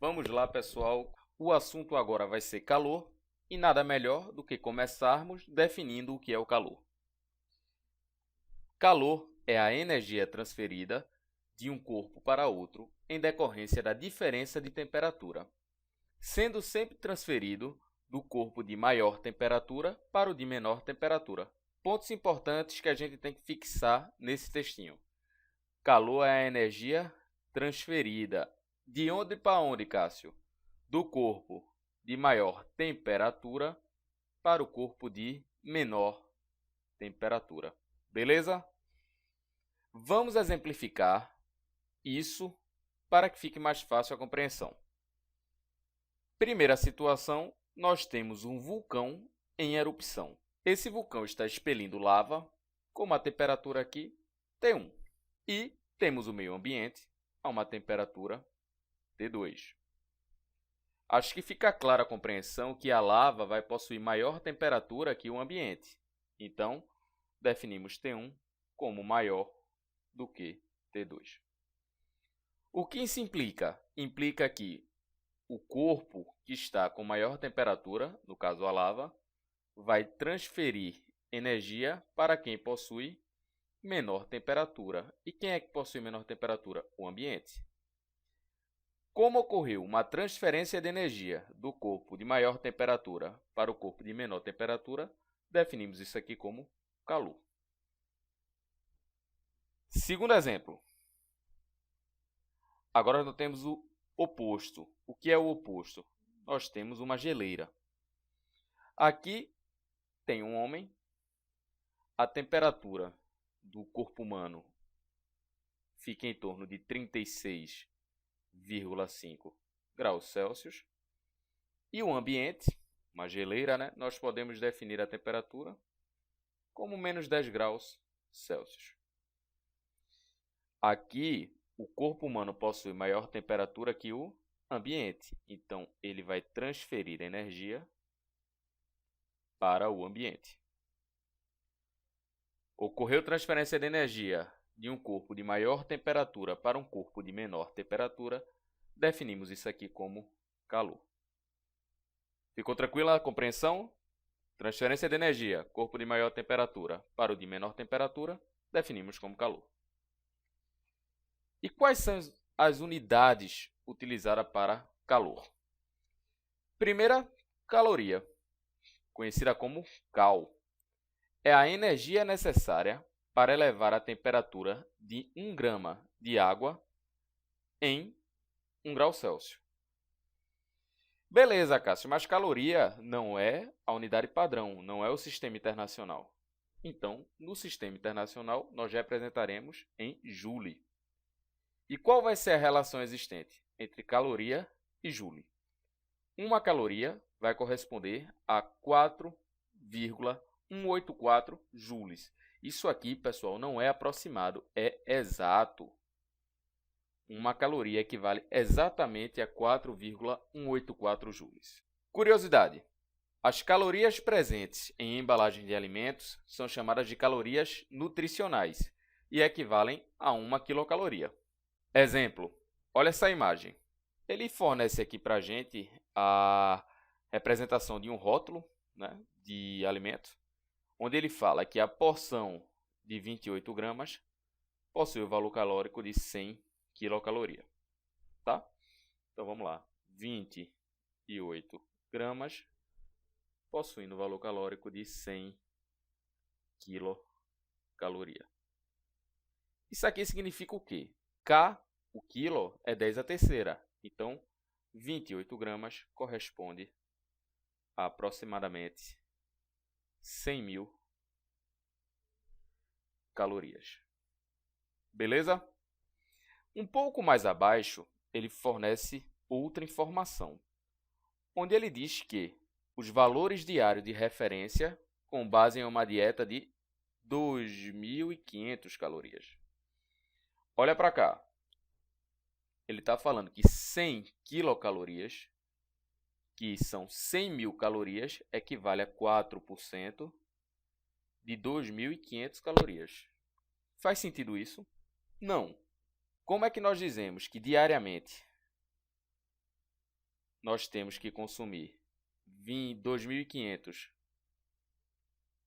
Vamos lá, pessoal. O assunto agora vai ser calor e nada melhor do que começarmos definindo o que é o calor. Calor é a energia transferida de um corpo para outro em decorrência da diferença de temperatura, sendo sempre transferido do corpo de maior temperatura para o de menor temperatura. Pontos importantes que a gente tem que fixar nesse textinho. Calor é a energia transferida. De onde para onde, Cássio? Do corpo de maior temperatura para o corpo de menor temperatura. Beleza? Vamos exemplificar isso para que fique mais fácil a compreensão. Primeira situação, nós temos um vulcão em erupção. Esse vulcão está expelindo lava, com uma temperatura aqui T1. E temos o meio ambiente a uma temperatura T2. Acho que fica clara a compreensão que a lava vai possuir maior temperatura que o ambiente. Então, definimos T1 como maior do que T2. O que isso implica? Implica que o corpo que está com maior temperatura, no caso a lava, vai transferir energia para quem possui menor temperatura. E quem é que possui menor temperatura? O ambiente. Como ocorreu uma transferência de energia do corpo de maior temperatura para o corpo de menor temperatura, definimos isso aqui como calor. Segundo exemplo. Agora nós temos o oposto. O que é o oposto? Nós temos uma geleira. Aqui tem um homem. A temperatura do corpo humano fica em torno de 36,5 graus Celsius. E o ambiente, uma geleira, né? Nós podemos definir a temperatura como menos 10 graus Celsius. Aqui, o corpo humano possui maior temperatura que o ambiente. Então, ele vai transferir energia para o ambiente. Ocorreu transferência de energia de um corpo de maior temperatura para um corpo de menor temperatura, definimos isso aqui como calor. Ficou tranquila a compreensão? Transferência de energia, corpo de maior temperatura para o de menor temperatura, definimos como calor. E quais são as unidades utilizadas para calor? Primeira, caloria, conhecida como Cal. É a energia necessária para elevar a temperatura de 1 grama de água em 1 grau Celsius. Beleza, Cássio, mas caloria não é a unidade padrão, não é o sistema internacional. Então, no sistema internacional, nós representaremos em joule. E qual vai ser a relação existente entre caloria e joule? Uma caloria vai corresponder a 4,184 joules. Isso aqui, pessoal, não é aproximado, é exato. Uma caloria equivale exatamente a 4,184 joules. Curiosidade: as calorias presentes em embalagens de alimentos são chamadas de calorias nutricionais e equivalem a 1 quilocaloria. Exemplo, olha essa imagem. Ele fornece aqui para a gente a representação de um rótulo, né, de alimento, onde ele fala que a porção de 28 gramas possui o valor calórico de 100 quilocaloria. Tá? Então vamos lá. 28 gramas possuindo o valor calórico de 100 quilocaloria. Isso aqui significa o quê? K, o quilo, é 10 a terceira. Então, 28 gramas corresponde a aproximadamente 100.000 calorias. Beleza? Um pouco mais abaixo, ele fornece outra informação, onde ele diz que os valores diários de referência com base em uma dieta de 2.500 calorias. Olha para cá. Ele está falando que 100 quilocalorias, que são 100.000 calorias, equivale a 4% de 2.500 calorias. Faz sentido isso? Não. Como é que nós dizemos que diariamente nós temos que consumir 2.500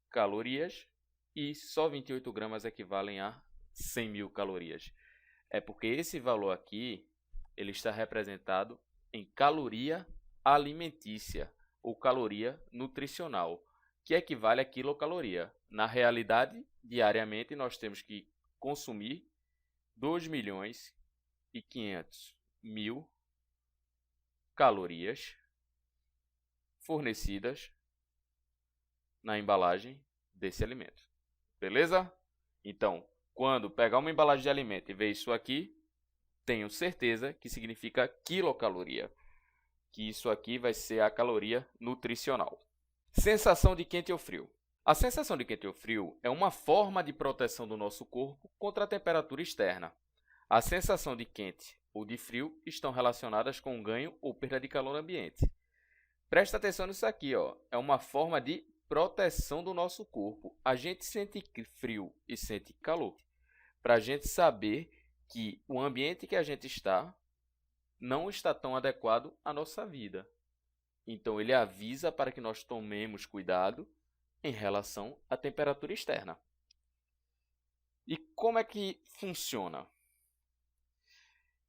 calorias e só 28 gramas equivalem a 100.000 calorias. É porque esse valor aqui ele está representado em caloria alimentícia ou caloria nutricional, que equivale a quilocaloria. Na realidade, diariamente nós temos que consumir 2.500.000 calorias fornecidas na embalagem desse alimento. Beleza? Então, quando pegar uma embalagem de alimento e ver isso aqui, tenho certeza que significa quilocaloria, que isso aqui vai ser a caloria nutricional. Sensação de quente ou frio. A sensação de quente ou frio é uma forma de proteção do nosso corpo contra a temperatura externa. A sensação de quente ou de frio estão relacionadas com ganho ou perda de calor no ambiente. Presta atenção nisso aqui, ó. É uma forma de proteção do nosso corpo. A gente sente frio e sente calor, para a gente saber que o ambiente que a gente está não está tão adequado à nossa vida. Então, ele avisa para que nós tomemos cuidado em relação à temperatura externa. E como é que funciona?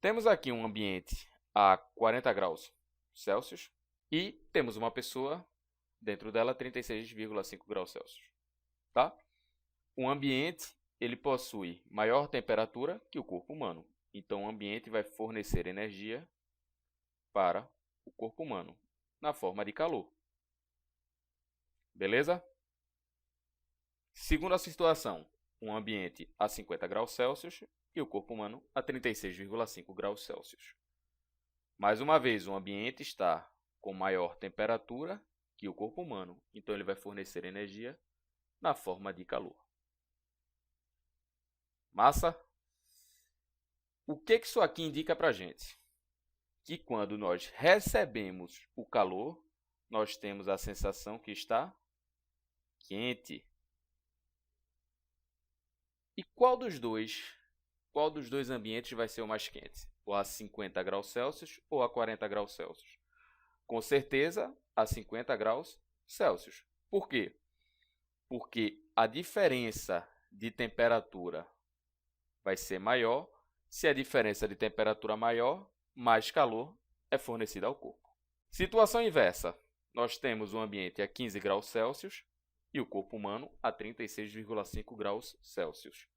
Temos aqui um ambiente a 40 graus Celsius e temos uma pessoa dentro dela a 36,5 graus Celsius. Tá? O ambiente ele possui maior temperatura que o corpo humano. Então, o ambiente vai fornecer energia para o corpo humano na forma de calor. Beleza? Segunda situação, um ambiente a 50 graus Celsius e o corpo humano a 36,5 graus Celsius. Mais uma vez, o ambiente está com maior temperatura que o corpo humano, então ele vai fornecer energia na forma de calor. Massa? O que isso aqui indica para a gente? Que quando nós recebemos o calor, nós temos a sensação que está quente. E qual dos dois ambientes vai ser o mais quente? Ou a 50 graus Celsius ou a 40 graus Celsius? Com certeza, a 50 graus Celsius. Por quê? Porque a diferença de temperatura vai ser maior. Se a diferença de temperatura maior, mais calor é fornecido ao corpo. Situação inversa. Nós temos um ambiente a 15 graus Celsius e o corpo humano a 36,5 graus Celsius.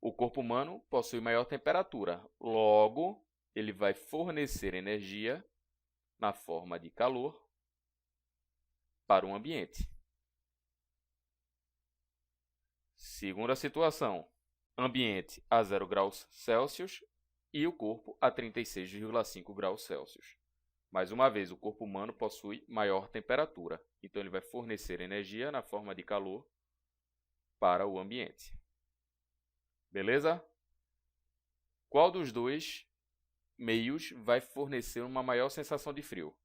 O corpo humano possui maior temperatura, logo, ele vai fornecer energia na forma de calor para o ambiente. Segunda situação, ambiente a 0 graus Celsius e o corpo a 36,5 graus Celsius. Mais uma vez, o corpo humano possui maior temperatura, então ele vai fornecer energia na forma de calor para o ambiente. Beleza? Qual dos dois meios vai fornecer uma maior sensação de frio?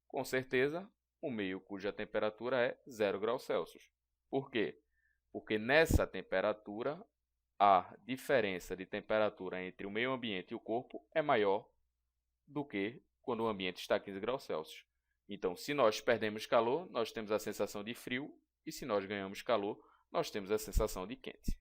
Com certeza, o meio cuja temperatura é 0 graus Celsius. Por quê? Porque nessa temperatura, a diferença de temperatura entre o meio ambiente e o corpo é maior do que quando o ambiente está a 15 graus Celsius. Então, se nós perdemos calor, nós temos a sensação de frio, e se nós ganhamos calor, nós temos a sensação de quente.